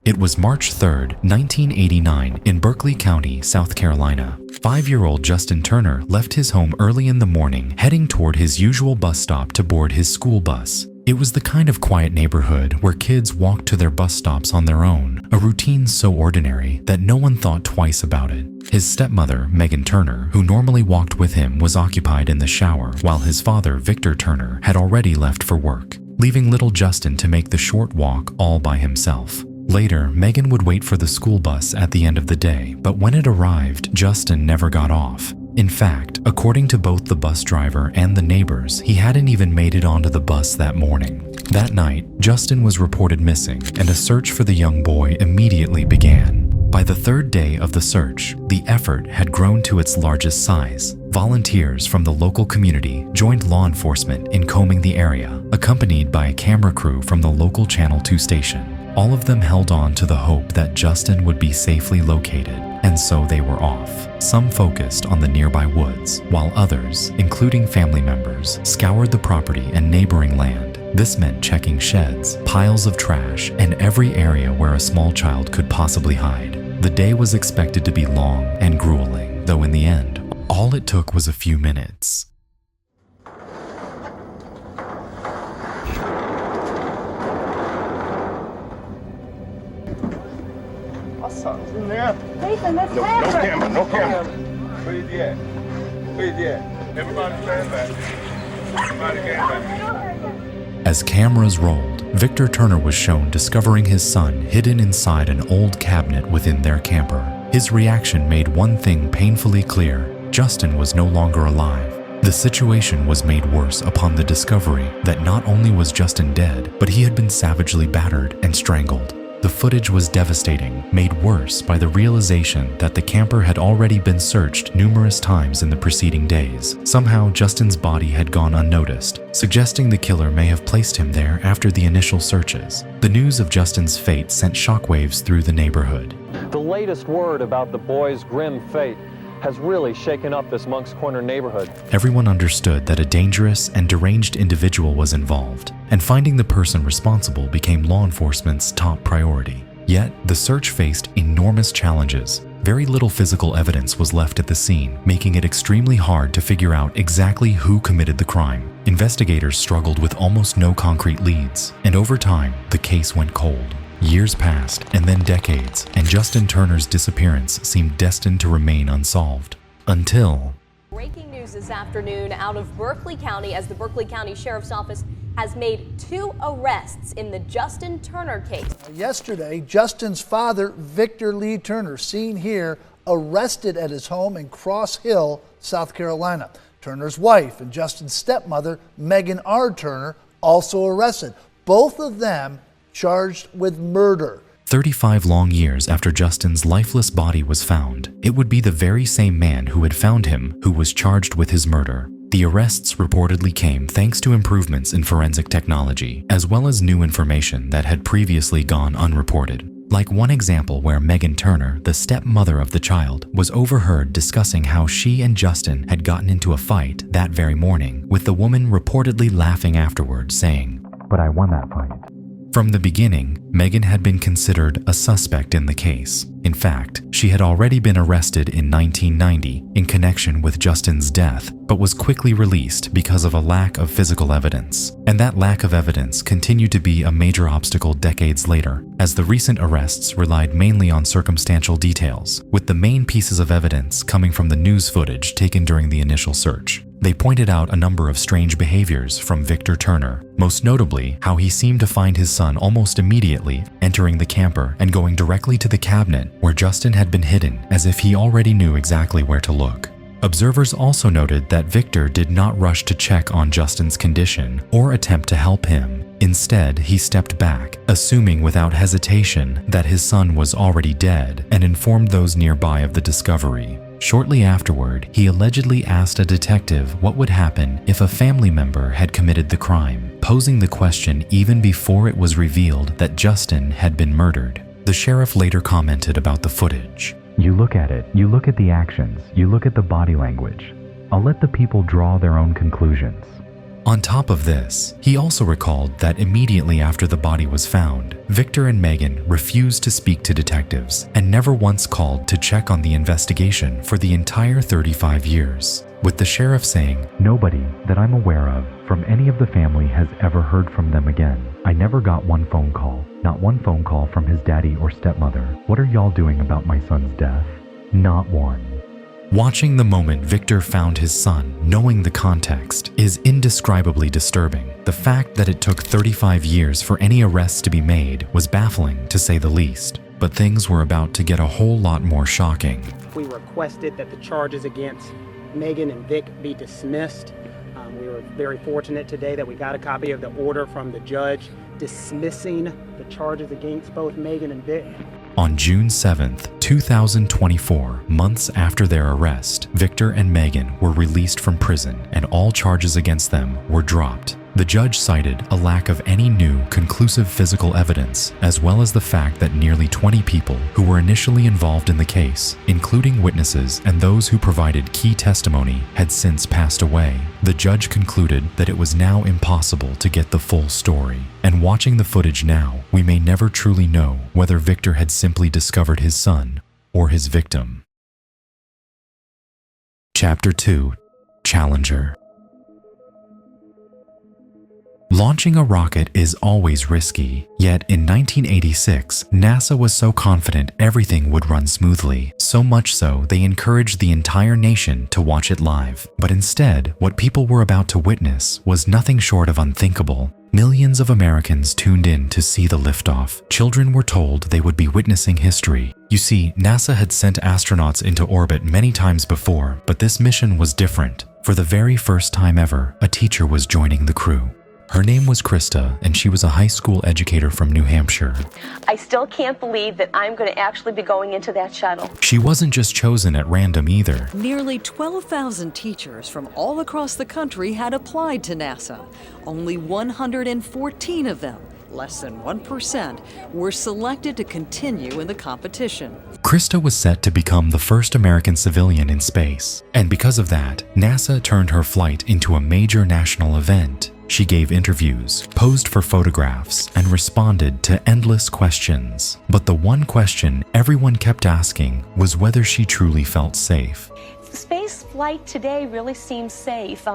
It was March 3rd, 1989 in Buckley County, South Carolina. 5-year-old Justin Turner left his home early in the morning, heading toward his usual bus stop to board his school bus. It was the kind of quiet neighborhood where kids walked to their bus stops on their own, a routine so ordinary that no one thought twice about it. His stepmother, Megan Turner, who normally walked with him, was occupied in the shower, while his father, Victor Turner, had already left for work, leaving little Justin to make the short walk all by himself. Later, Megan would wait for the school bus at the end of the day, but when it arrived, Justin never got off. In fact, according to both the bus driver and the neighbors, he hadn't even made it onto the bus that morning. That night, Justin was reported missing, and a search for the young boy immediately began. By the third day of the search, the effort had grown to its largest size. Volunteers from the local community joined law enforcement in combing the area, accompanied by a camera crew from the local Channel 2 station. All of them held on to the hope that Justin would be safely located, and so they were off. Some focused on the nearby woods, while others, including family members, scoured the property and neighboring land. This meant checking sheds, piles of trash, and every area where a small child could possibly hide. The day was expected to be long and grueling, though in the end, all it took was a few minutes. Something's in there. Nathan, that's No camera. no camera. Where is he at? Where is he at? Everybody stand back. Everybody stand back. As cameras rolled, Victor Turner was shown discovering his son hidden inside an old cabinet within their camper. His reaction made one thing painfully clear: Justin was no longer alive. The situation was made worse upon the discovery that not only was Justin dead, but he had been savagely battered and strangled. The footage was devastating, made worse by the realization that the camper had already been searched numerous times in the preceding days. Somehow, Justin's body had gone unnoticed, suggesting the killer may have placed him there after the initial searches. The news of Justin's fate sent shockwaves through the neighborhood. The latest word about the boy's grim fate has really shaken up this Moncks Corner neighborhood. Everyone understood that a dangerous and deranged individual was involved, and finding the person responsible became law enforcement's top priority. Yet, the search faced enormous challenges. Very little physical evidence was left at the scene, making it extremely hard to figure out exactly who committed the crime. Investigators struggled with almost no concrete leads, and over time, the case went cold. Years passed, and then decades, and Justin Turner's disappearance seemed destined to remain unsolved. Until... Breaking news this afternoon out of Berkeley County, as the Berkeley County Sheriff's Office has made 2 arrests in the Justin Turner case. Yesterday, Justin's father, Victor Lee Turner, seen here, arrested at his home in Cross Hill, South Carolina. Turner's wife and Justin's stepmother, Megan R. Turner, also arrested. Both of them charged with murder. 35 long years after Justin's lifeless body was found, it would be the very same man who had found him who was charged with his murder. The arrests reportedly came thanks to improvements in forensic technology, as well as new information that had previously gone unreported. Like one example where Megan Turner, the stepmother of the child, was overheard discussing how she and Justin had gotten into a fight that very morning, with the woman reportedly laughing afterward, saying, "But I won that fight." From the beginning, Megan had been considered a suspect in the case. In fact, she had already been arrested in 1990 in connection with Justin's death, but was quickly released because of a lack of physical evidence. And that lack of evidence continued to be a major obstacle decades later, as the recent arrests relied mainly on circumstantial details, with the main pieces of evidence coming from the news footage taken during the initial search. They pointed out a number of strange behaviors from Victor Turner, most notably how he seemed to find his son almost immediately, entering the camper and going directly to the cabinet where Justin had been hidden, as if he already knew exactly where to look. Observers also noted that Victor did not rush to check on Justin's condition or attempt to help him. Instead, he stepped back, assuming without hesitation that his son was already dead, and informed those nearby of the discovery. Shortly afterward, he allegedly asked a detective what would happen if a family member had committed the crime, posing the question even before it was revealed that Justin had been murdered. The sheriff later commented about the footage. "You look at it, you look at the actions, you look at the body language. I'll let the people draw their own conclusions. On top of this, he also recalled that immediately after the body was found, Victor and Megan refused to speak to detectives and never once called to check on the investigation for the entire 35 years, with the sheriff saying, "Nobody that I'm aware of from any of the family has ever heard from them again. I never got one phone call, not one phone call from his daddy or stepmother. What are y'all doing about my son's death? Not one." Watching the moment Victor found his son, knowing the context, is indescribably disturbing. The fact that it took 35 years for any arrests to be made was baffling, to say the least. But things were about to get a whole lot more shocking. We requested that the charges against Megan and Vic be dismissed. We were very fortunate today that we got a copy of the order from the judge dismissing the charges against both Megan and Vic. On June 7th, 2024, months after their arrest, Victor and Megan were released from prison and all charges against them were dropped. The judge cited a lack of any new, conclusive physical evidence, as well as the fact that nearly 20 people who were initially involved in the case, including witnesses and those who provided key testimony, had since passed away. The judge concluded that it was now impossible to get the full story. And watching the footage now, we may never truly know whether Victor had simply discovered his son or his victim. Chapter 2: Challenger. Launching a rocket is always risky, yet in 1986, NASA was so confident everything would run smoothly, so much so they encouraged the entire nation to watch it live. But instead, what people were about to witness was nothing short of unthinkable. Millions of Americans tuned in to see the liftoff. Children were told they would be witnessing history. You see, NASA had sent astronauts into orbit many times before, but this mission was different. For the very first time ever, a teacher was joining the crew. Her name was Krista, and she was a high school educator from New Hampshire. I still can't believe that I'm going to actually be going into that shuttle. She wasn't just chosen at random either. Nearly 12,000 teachers from all across the country had applied to NASA. Only 114 of them, less than 1%, were selected to continue in the competition. Krista was set to become the first American civilian in space, and because of that, NASA turned her flight into a major national event. She gave interviews, posed for photographs, and responded to endless questions. But the one question everyone kept asking was whether she truly felt safe. Space flight today really seems safe.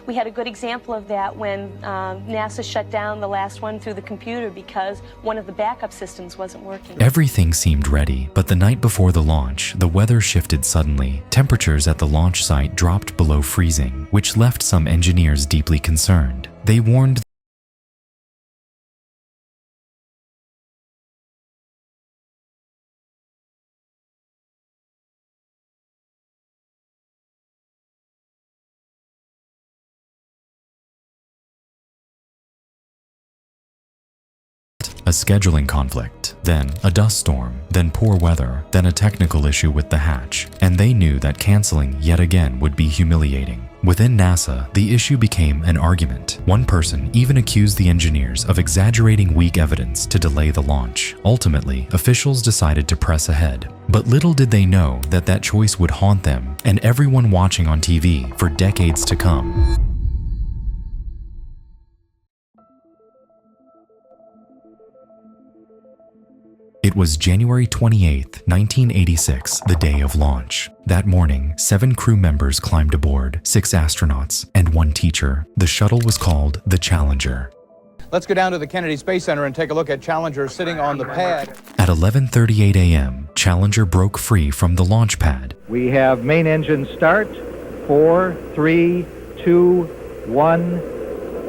We had a good example of that when NASA shut down the last one through the computer because one of the backup systems wasn't working. Everything seemed ready, but the night before the launch, the weather shifted suddenly. Temperatures at the launch site dropped below freezing, which left some engineers deeply concerned. They warned a scheduling conflict, then a dust storm, then poor weather, then a technical issue with the hatch, and they knew that canceling yet again would be humiliating. Within NASA, the issue became an argument. One person even accused the engineers of exaggerating weak evidence to delay the launch. Ultimately, officials decided to press ahead. But little did they know that that choice would haunt them and everyone watching on TV for decades to come. It was January 28, 1986, the day of launch. That morning, 7 crew members climbed aboard, 6 astronauts, and 1 teacher. The shuttle was called the Challenger. Let's go down to the Kennedy Space Center and take a look at Challenger sitting on the pad. At 11:38 a.m., Challenger broke free from the launch pad. We have main engine start, 4, 3, 2, 1,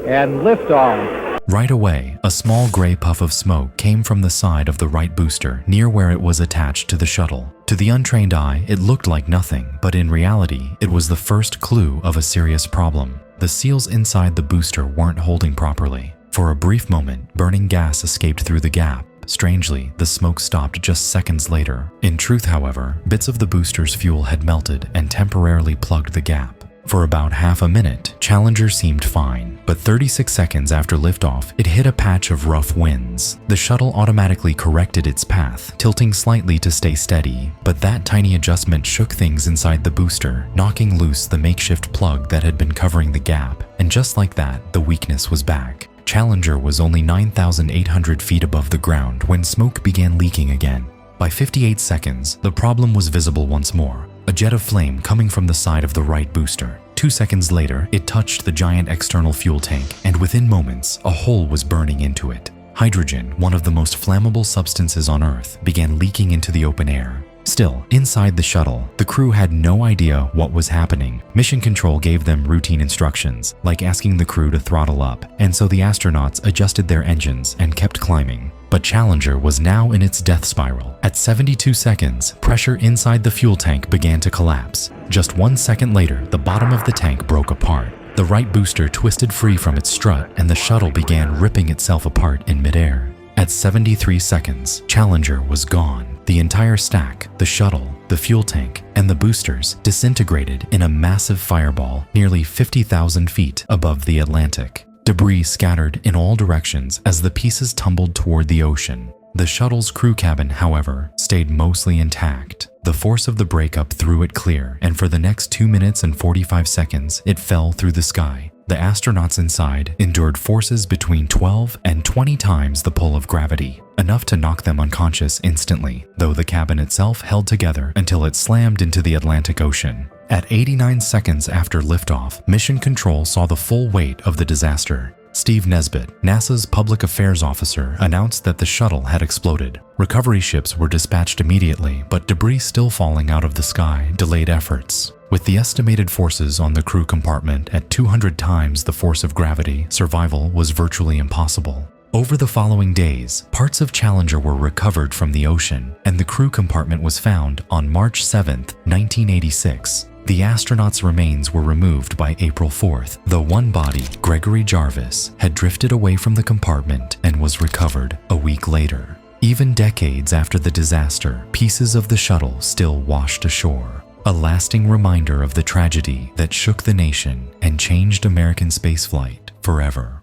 and liftoff. Right away, a small gray puff of smoke came from the side of the right booster, near where it was attached to the shuttle. To the untrained eye, it looked like nothing, but in reality, it was the first clue of a serious problem. The seals inside the booster weren't holding properly. For a brief moment, burning gas escaped through the gap. Strangely, the smoke stopped just seconds later. In truth, however, bits of the booster's fuel had melted and temporarily plugged the gap. For about half a minute, Challenger seemed fine, but 36 seconds after liftoff, it hit a patch of rough winds. The shuttle automatically corrected its path, tilting slightly to stay steady, but that tiny adjustment shook things inside the booster, knocking loose the makeshift plug that had been covering the gap, and just like that, the weakness was back. Challenger was only 9,800 feet above the ground when smoke began leaking again. By 58 seconds, the problem was visible once more. A jet of flame coming from the side of the right booster. 2 seconds later, it touched the giant external fuel tank, and within moments, a hole was burning into it. Hydrogen, one of the most flammable substances on Earth, began leaking into the open air. Still, inside the shuttle, the crew had no idea what was happening. Mission Control gave them routine instructions, like asking the crew to throttle up, and so the astronauts adjusted their engines and kept climbing. But Challenger was now in its death spiral. At 72 seconds, pressure inside the fuel tank began to collapse. Just 1 second later, the bottom of the tank broke apart. The right booster twisted free from its strut, and the shuttle began ripping itself apart in midair. At 73 seconds, Challenger was gone. The entire stack, the shuttle, the fuel tank, and the boosters disintegrated in a massive fireball nearly 50,000 feet above the Atlantic. Debris scattered in all directions as the pieces tumbled toward the ocean. The shuttle's crew cabin, however, stayed mostly intact. The force of the breakup threw it clear, and for the next 2 minutes and 45 seconds, it fell through the sky. The astronauts inside endured forces between 12 and 20 times the pull of gravity, enough to knock them unconscious instantly, though the cabin itself held together until it slammed into the Atlantic Ocean. At 89 seconds after liftoff, Mission Control saw the full weight of the disaster. Steve Nesbitt, NASA's public affairs officer, announced that the shuttle had exploded. Recovery ships were dispatched immediately, but debris still falling out of the sky delayed efforts. With the estimated forces on the crew compartment at 200 times the force of gravity, survival was virtually impossible. Over the following days, parts of Challenger were recovered from the ocean, and the crew compartment was found on March 7, 1986. The astronauts' remains were removed by April 4th, though one body, Gregory Jarvis, had drifted away from the compartment and was recovered a week later. Even decades after the disaster, pieces of the shuttle still washed ashore, a lasting reminder of the tragedy that shook the nation and changed American spaceflight forever.